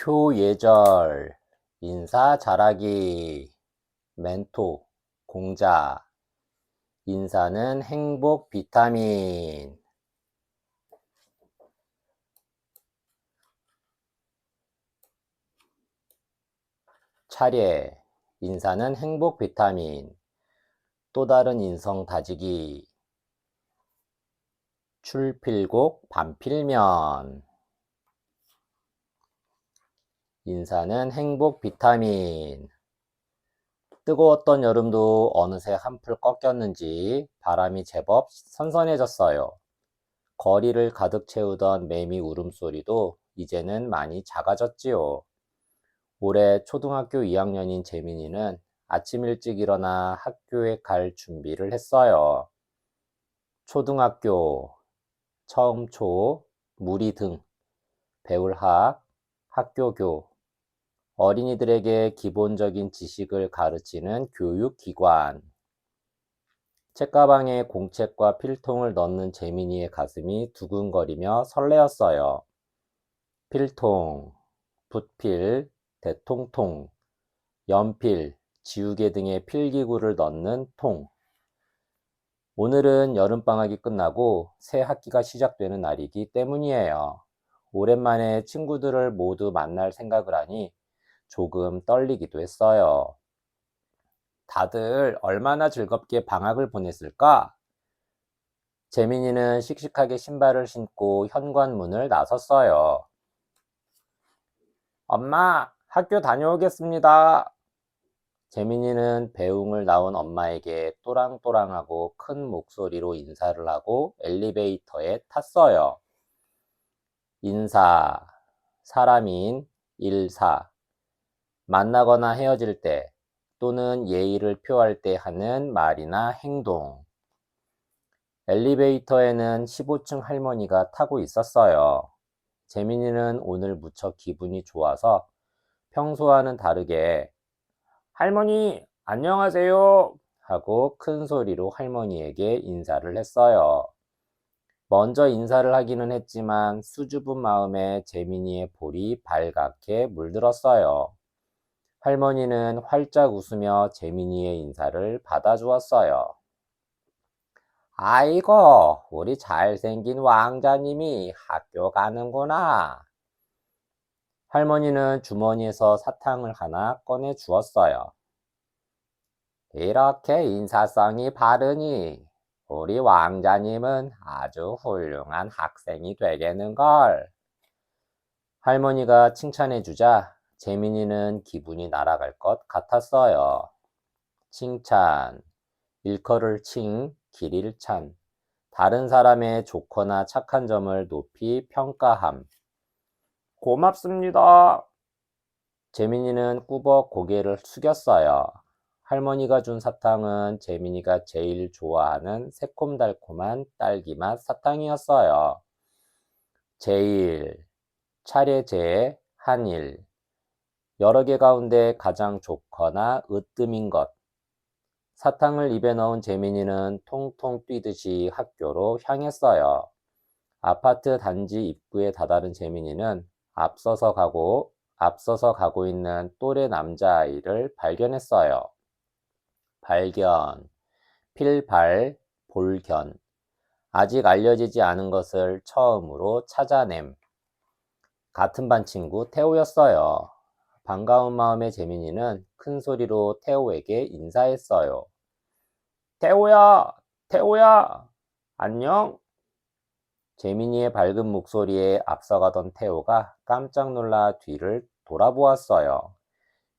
효예절, 인사 잘하기, 멘토, 공자, 인사는 행복 비타민, 차례, 인사는 행복 비타민, 또 다른 인성 다지기, 출필곡 반필면, 인사는 행복 비타민, 뜨거웠던 여름도 어느새 한풀 꺾였는지 바람이 제법 선선해졌어요. 거리를 가득 채우던 매미 울음소리도 이제는 많이 작아졌지요. 올해 초등학교 2학년인 재민이는 아침 일찍 일어나 학교에 갈 준비를 했어요. 초등학교, 처음 초, 무리 등, 배울 학, 학교교, 어린이들에게 기본적인 지식을 가르치는 교육기관. 책가방에 공책과 필통을 넣는 재민이의 가슴이 두근거리며 설레었어요. 필통, 붓필, 대통통, 연필, 지우개 등의 필기구를 넣는 통. 오늘은 여름방학이 끝나고 새 학기가 시작되는 날이기 때문이에요. 오랜만에 친구들을 모두 만날 생각을 하니 조금 떨리기도 했어요. 다들 얼마나 즐겁게 방학을 보냈을까? 재민이는 씩씩하게 신발을 신고 현관문을 나섰어요. 엄마, 학교 다녀오겠습니다. 재민이는 배웅을 나온 엄마에게 또랑또랑하고 큰 목소리로 인사를 하고 엘리베이터에 탔어요. 인사, 사람인, 일사, 만나거나 헤어질 때 또는 예의를 표할 때 하는 말이나 행동. 엘리베이터에는 15층 할머니가 타고 있었어요. 재민이는 오늘 무척 기분이 좋아서 평소와는 다르게 할머니, 안녕하세요 하고 큰 소리로 할머니에게 인사를 했어요. 먼저 인사를 하기는 했지만 수줍은 마음에 재민이의 볼이 발갛게 물들었어요. 할머니는 활짝 웃으며 재민이의 인사를 받아주었어요. 아이고, 우리 잘생긴 왕자님이 학교 가는구나. 할머니는 주머니에서 사탕을 하나 꺼내 주었어요. 이렇게 인사성이 바르니 우리 왕자님은 아주 훌륭한 학생이 되겠는걸. 할머니가 칭찬해 주자 재민이는 기분이 날아갈 것 같았어요. 칭찬, 일컬을 칭, 길이를 찬, 다른 사람의 좋거나 착한 점을 높이 평가함. 고맙습니다. 재민이는 꾸벅 고개를 숙였어요. 할머니가 준 사탕은 재민이가 제일 좋아하는 새콤달콤한 딸기맛 사탕이었어요. 제일, 차례제, 한일, 여러 개 가운데 가장 좋거나 으뜸인 것. 사탕을 입에 넣은 재민이는 통통 뛰듯이 학교로 향했어요. 아파트 단지 입구에 다다른 재민이는 앞서서 가고 있는 또래 남자아이를 발견했어요. 발견, 필발, 볼견. 아직 알려지지 않은 것을 처음으로 찾아냄. 같은 반 친구 태호였어요. 반가운 마음에 재민이는 큰 소리로 태호에게 인사했어요. 태호야, 태호야, 안녕? 재민이의 밝은 목소리에 앞서가던 태호가 깜짝 놀라 뒤를 돌아보았어요.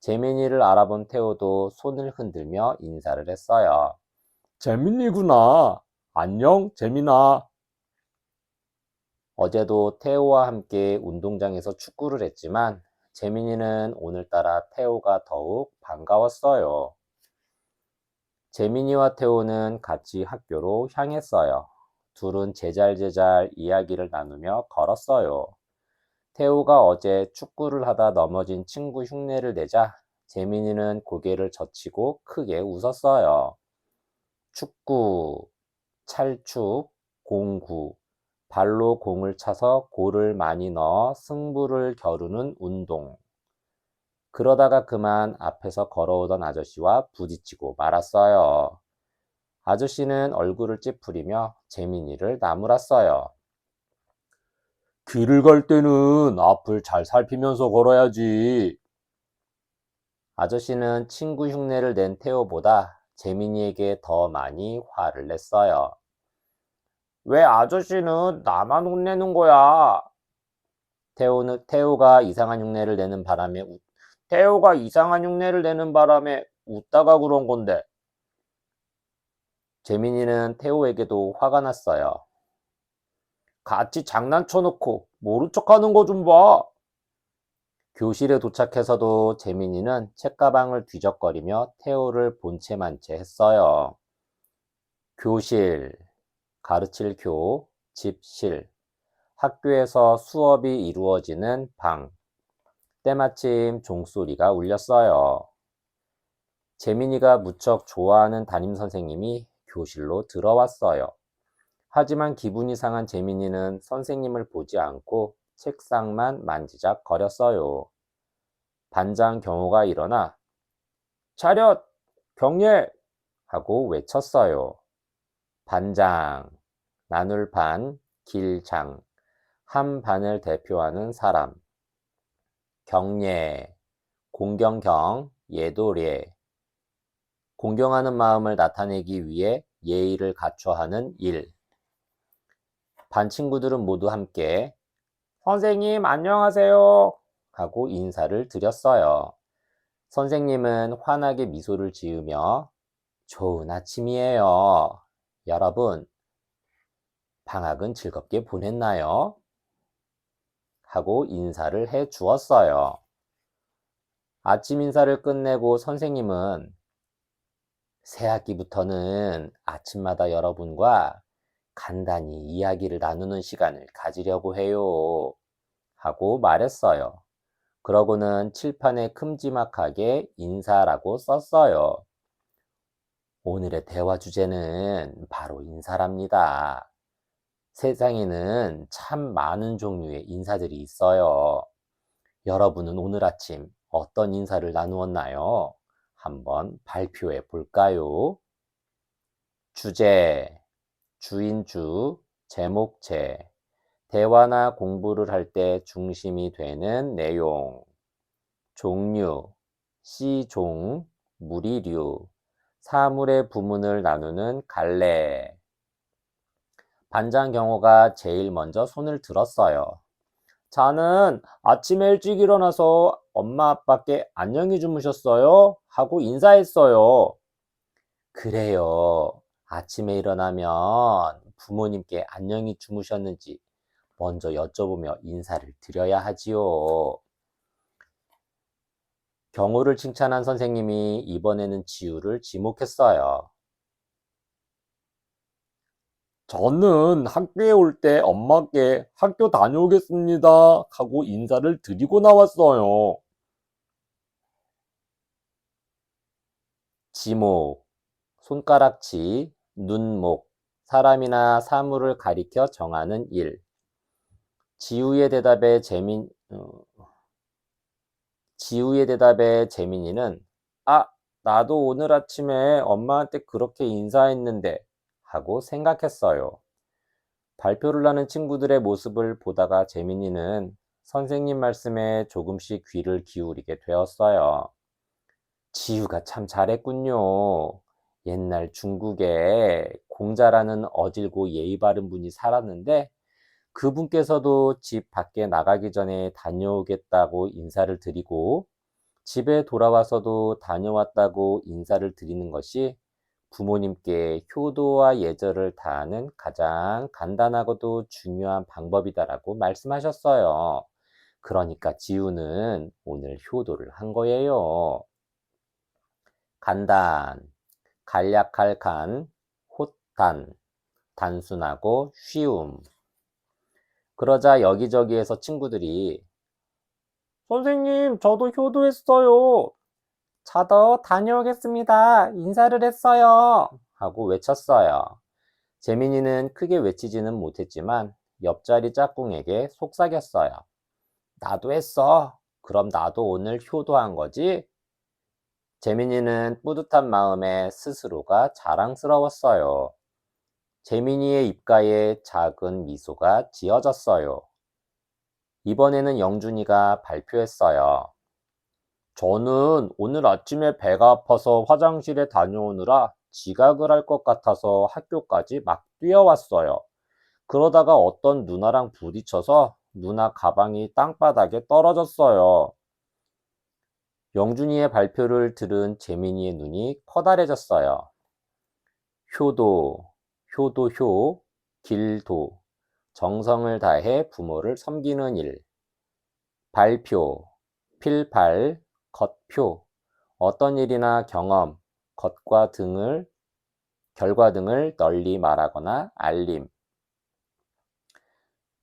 재민이를 알아본 태호도 손을 흔들며 인사를 했어요. 재민이구나. 안녕, 재민아. 어제도 태호와 함께 운동장에서 축구를 했지만 재민이는 오늘따라 태호가 더욱 반가웠어요. 재민이와 태호는 같이 학교로 향했어요. 둘은 제잘제잘 이야기를 나누며 걸었어요. 태호가 어제 축구를 하다 넘어진 친구 흉내를 내자 재민이는 고개를 젖히고 크게 웃었어요. 축구, 찰축, 공구, 발로 공을 차서 골을 많이 넣어 승부를 겨루는 운동. 그러다가 그만 앞에서 걸어오던 아저씨와 부딪히고 말았어요. 아저씨는 얼굴을 찌푸리며 재민이를 나무랐어요. 길을 갈 때는 앞을 잘 살피면서 걸어야지. 아저씨는 친구 흉내를 낸 태호보다 재민이에게 더 많이 화를 냈어요. 왜 아저씨는 나만 혼내는 거야? 태호가 이상한 흉내를 내는 바람에 태호가 이상한 흉내를 내는 바람에 웃다가 그런 건데. 재민이는 태호에게도 화가 났어요. 같이 장난쳐놓고 모른 척하는 거 좀 봐. 교실에 도착해서도 재민이는 책가방을 뒤적거리며 태호를 본체만 채 했어요. 교실, 가르칠 교, 집실, 학교에서 수업이 이루어지는 방. 때마침 종소리가 울렸어요. 재민이가 무척 좋아하는 담임선생님이 교실로 들어왔어요. 하지만 기분이 상한 재민이는 선생님을 보지 않고 책상만 만지작 거렸어요. 반장 경호가 일어나 차렷! 경례! 하고 외쳤어요. 반장, 나눌 반, 길장, 한 반을 대표하는 사람. 경례, 공경경, 예도례. 공경하는 마음을 나타내기 위해 예의를 갖춰 하는 일. 반 친구들은 모두 함께 선생님 안녕하세요 하고 인사를 드렸어요. 선생님은 환하게 미소를 지으며 좋은 아침이에요. 여러분, 방학은 즐겁게 보냈나요? 하고 인사를 해 주었어요. 아침 인사를 끝내고 선생님은 새 학기부터는 아침마다 여러분과 간단히 이야기를 나누는 시간을 가지려고 해요. 하고 말했어요. 그러고는 칠판에 큼지막하게 인사라고 썼어요. 오늘의 대화 주제는 바로 인사랍니다. 세상에는 참 많은 종류의 인사들이 있어요. 여러분은 오늘 아침 어떤 인사를 나누었나요? 한번 발표해 볼까요? 주제, 주인주, 제목체, 대화나 공부를 할 때 중심이 되는 내용, 종류, 씨종, 무리류, 사물의 부문을 나누는 갈래. 반장 경호가 제일 먼저 손을 들었어요. 저는 아침에 일찍 일어나서 엄마 아빠께 안녕히 주무셨어요? 하고 인사했어요. 그래요. 아침에 일어나면 부모님께 안녕히 주무셨는지 먼저 여쭤보며 인사를 드려야 하지요. 경호를 칭찬한 선생님이 이번에는 지우를 지목했어요. 저는 학교에 올 때 엄마께 학교 다녀오겠습니다 하고 인사를 드리고 나왔어요. 지목, 손가락치, 눈목, 사람이나 사물을 가리켜 정하는 일. 지우의 대답에 재민이는 나도 오늘 아침에 엄마한테 그렇게 인사했는데 하고 생각했어요. 발표를 하는 친구들의 모습을 보다가 재민이는 선생님 말씀에 조금씩 귀를 기울이게 되었어요. 지우가 참 잘했군요. 옛날 중국에 공자라는 어질고 예의 바른 분이 살았는데 그분께서도 집 밖에 나가기 전에 다녀오겠다고 인사를 드리고 집에 돌아와서도 다녀왔다고 인사를 드리는 것이 부모님께 효도와 예절을 다하는 가장 간단하고도 중요한 방법이다라고 말씀하셨어요. 그러니까 지우는 오늘 효도를 한 거예요. 간단, 간략할 간, 호탄, 단순하고 쉬움. 그러자 여기저기에서 친구들이 선생님, 저도 효도했어요. 저도 다녀오겠습니다. 인사를 했어요. 하고 외쳤어요. 재민이는 크게 외치지는 못했지만 옆자리 짝꿍에게 속삭였어요. 나도 했어. 그럼 나도 오늘 효도한 거지? 재민이는 뿌듯한 마음에 스스로가 자랑스러웠어요. 재민이의 입가에 작은 미소가 지어졌어요. 이번에는 영준이가 발표했어요. 저는 오늘 아침에 배가 아파서 화장실에 다녀오느라 지각을 할 것 같아서 학교까지 막 뛰어왔어요. 그러다가 어떤 누나랑 부딪혀서 누나 가방이 땅바닥에 떨어졌어요. 영준이의 발표를 들은 재민이의 눈이 커다래졌어요. 효도, 효도효, 길도, 정성을 다해 부모를 섬기는 일. 발표, 필발, 겉표, 어떤 일이나 경험, 결과 등을 널리 말하거나 알림.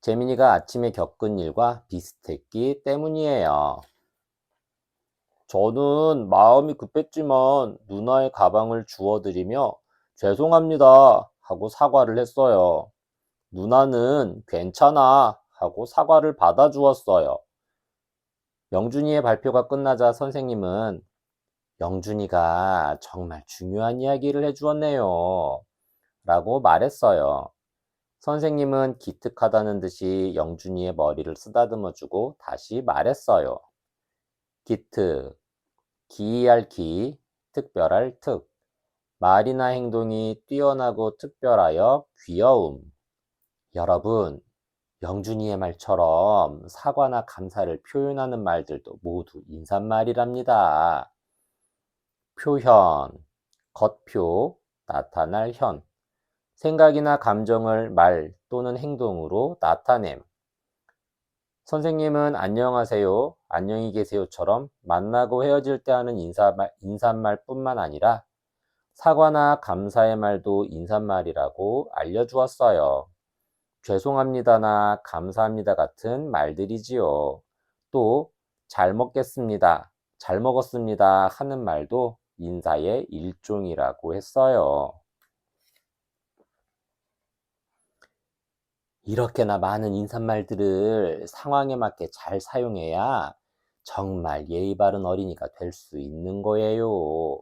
재민이가 아침에 겪은 일과 비슷했기 때문이에요. 저는 마음이 급했지만 누나의 가방을 주워드리며 죄송합니다 하고 사과를 했어요. 누나는 괜찮아 하고 사과를 받아주었어요. 영준이의 발표가 끝나자 선생님은 영준이가 정말 중요한 이야기를 해주었네요 라고 말했어요. 선생님은 기특하다는 듯이 영준이의 머리를 쓰다듬어주고 다시 말했어요. 기특, 기이할 기, 특별할 특. 말이나 행동이 뛰어나고 특별하여 귀여움. 여러분, 영준이의 말처럼 사과나 감사를 표현하는 말들도 모두 인사말이랍니다. 표현, 겉표, 나타날 현. 생각이나 감정을 말 또는 행동으로 나타냄. 선생님은 안녕히 계세요처럼 만나고 헤어질 때 하는 인사말뿐만 아니라 사과나 감사의 말도 인사말이라고 알려주었어요. 죄송합니다나 감사합니다 같은 말들이지요. 또 잘 먹겠습니다, 잘 먹었습니다 하는 말도 인사의 일종이라고 했어요. 이렇게나 많은 인사말들을 상황에 맞게 잘 사용해야 정말 예의 바른 어린이가 될 수 있는 거예요.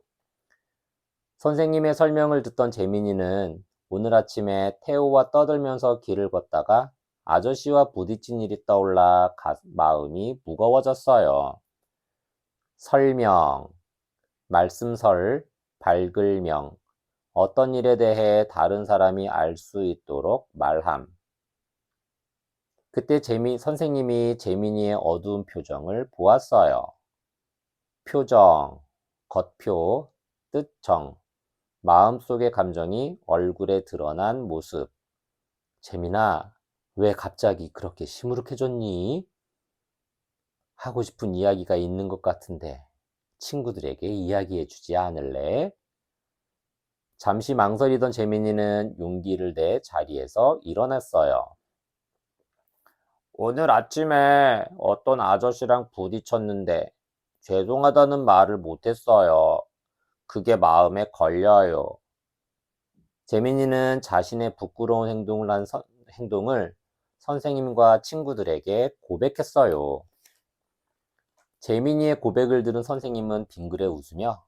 선생님의 설명을 듣던 재민이는 오늘 아침에 태호와 떠들면서 길을 걷다가 아저씨와 부딪힌 일이 떠올라 마음이 무거워졌어요. 설명, 말씀설, 발글명, 어떤 일에 대해 다른 사람이 알 수 있도록 말함. 그때 선생님이 재민이의 어두운 표정을 보았어요. 표정, 겉표, 뜻정, 마음속의 감정이 얼굴에 드러난 모습. 재민아, 왜 갑자기 그렇게 시무룩해졌니? 하고 싶은 이야기가 있는 것 같은데 친구들에게 이야기해주지 않을래? 잠시 망설이던 재민이는 용기를 내 자리에서 일어났어요. 오늘 아침에 어떤 아저씨랑 부딪혔는데 죄송하다는 말을 못했어요. 그게 마음에 걸려요. 재민이는 자신의 부끄러운 행동을 선생님과 친구들에게 고백했어요. 재민이의 고백을 들은 선생님은 빙그레 웃으며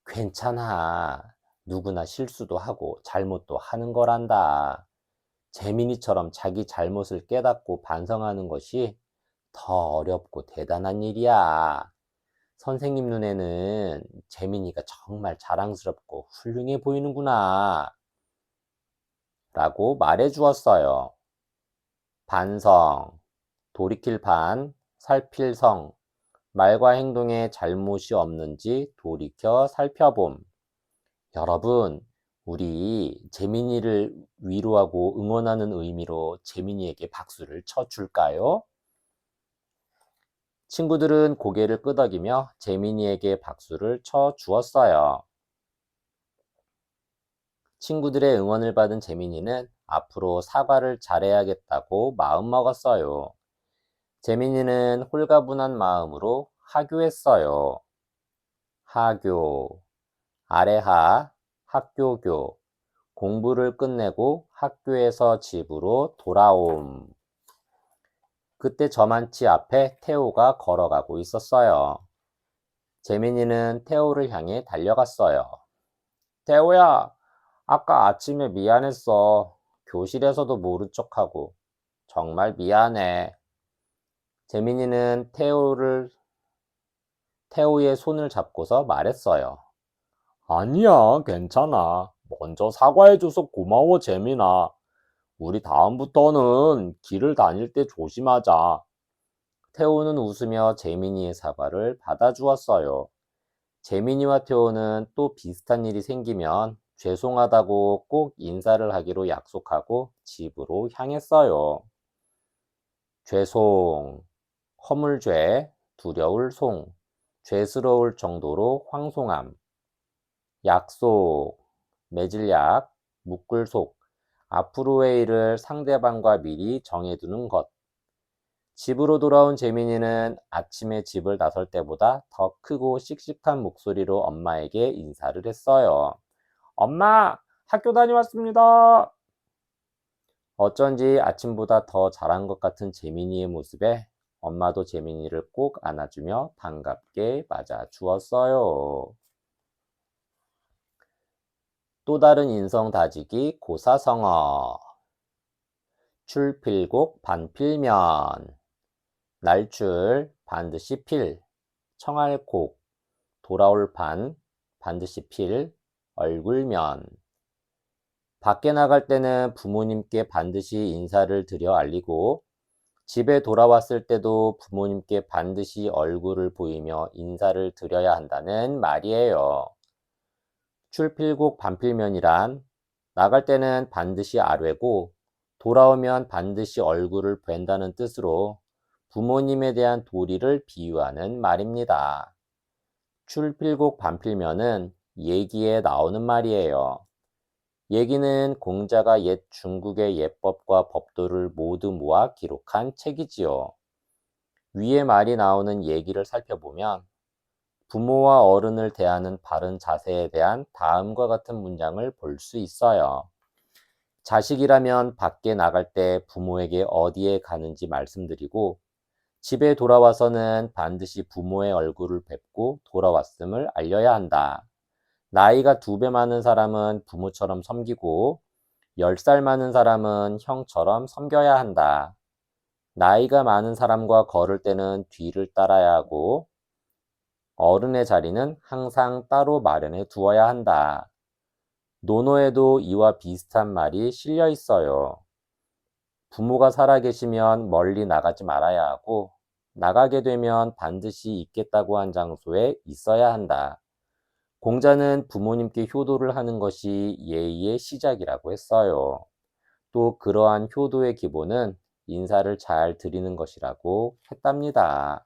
괜찮아. 누구나 실수도 하고 잘못도 하는 거란다. 재민이처럼 자기 잘못을 깨닫고 반성하는 것이 더 어렵고 대단한 일이야. 선생님 눈에는 재민이가 정말 자랑스럽고 훌륭해 보이는구나. 라고 말해 주었어요. 반성, 돌이킬 반, 살필 성, 말과 행동에 잘못이 없는지 돌이켜 살펴봄. 여러분, 우리 재민이를 위로하고 응원하는 의미로 재민이에게 박수를 쳐줄까요? 친구들은 고개를 끄덕이며 재민이에게 박수를 쳐 주었어요. 친구들의 응원을 받은 재민이는 앞으로 사과를 잘해야겠다고 마음먹었어요. 재민이는 홀가분한 마음으로 하교했어요. 하교, 아래하, 학교교, 공부를 끝내고 학교에서 집으로 돌아옴. 그때 저만치 앞에 태호가 걸어가고 있었어요. 재민이는 태호를 향해 달려갔어요. 태호야, 아까 아침에 미안했어. 교실에서도 모른 척하고. 정말 미안해. 재민이는 태호의 손을 잡고서 말했어요. 아니야, 괜찮아. 먼저 사과해줘서 고마워, 재민아. 우리 다음부터는 길을 다닐 때 조심하자. 태호는 웃으며 재민이의 사과를 받아주었어요. 재민이와 태호는 또 비슷한 일이 생기면 죄송하다고 꼭 인사를 하기로 약속하고 집으로 향했어요. 죄송, 허물죄, 두려울 송, 죄스러울 정도로 황송함, 약속, 맺을 약, 묶을 속, 앞으로의 일을 상대방과 미리 정해두는 것. 집으로 돌아온 재민이는 아침에 집을 나설 때보다 더 크고 씩씩한 목소리로 엄마에게 인사를 했어요. 엄마, 학교 다녀왔습니다. 어쩐지 아침보다 더 잘한 것 같은 재민이의 모습에 엄마도 재민이를 꼭 안아주며 반갑게 맞아 주었어요. 또 다른 인성 다지기 고사성어. 출필곡 반필면. 날출 반드시 필. 청할곡 돌아올 반 반드시 필. 얼굴면. 밖에 나갈 때는 부모님께 반드시 인사를 드려 알리고 집에 돌아왔을 때도 부모님께 반드시 얼굴을 보이며 인사를 드려야 한다는 말이에요. 출필곡 반필면이란 나갈 때는 반드시 아뢰고 돌아오면 반드시 얼굴을 뵌다는 뜻으로 부모님에 대한 도리를 비유하는 말입니다. 출필곡 반필면은 얘기에 나오는 말이에요. 얘기는 공자가 옛 중국의 예법과 법도를 모두 모아 기록한 책이지요. 위에 말이 나오는 얘기를 살펴보면 부모와 어른을 대하는 바른 자세에 대한 다음과 같은 문장을 볼 수 있어요. 자식이라면 밖에 나갈 때 부모에게 어디에 가는지 말씀드리고 집에 돌아와서는 반드시 부모의 얼굴을 뵙고 돌아왔음을 알려야 한다. 나이가 2배 많은 사람은 부모처럼 섬기고 10살 많은 사람은 형처럼 섬겨야 한다. 나이가 많은 사람과 걸을 때는 뒤를 따라야 하고 어른의 자리는 항상 따로 마련해 두어야 한다. 논어에도 이와 비슷한 말이 실려 있어요. 부모가 살아계시면 멀리 나가지 말아야 하고 나가게 되면 반드시 있겠다고 한 장소에 있어야 한다. 공자는 부모님께 효도를 하는 것이 예의의 시작이라고 했어요. 또 그러한 효도의 기본은 인사를 잘 드리는 것이라고 했답니다.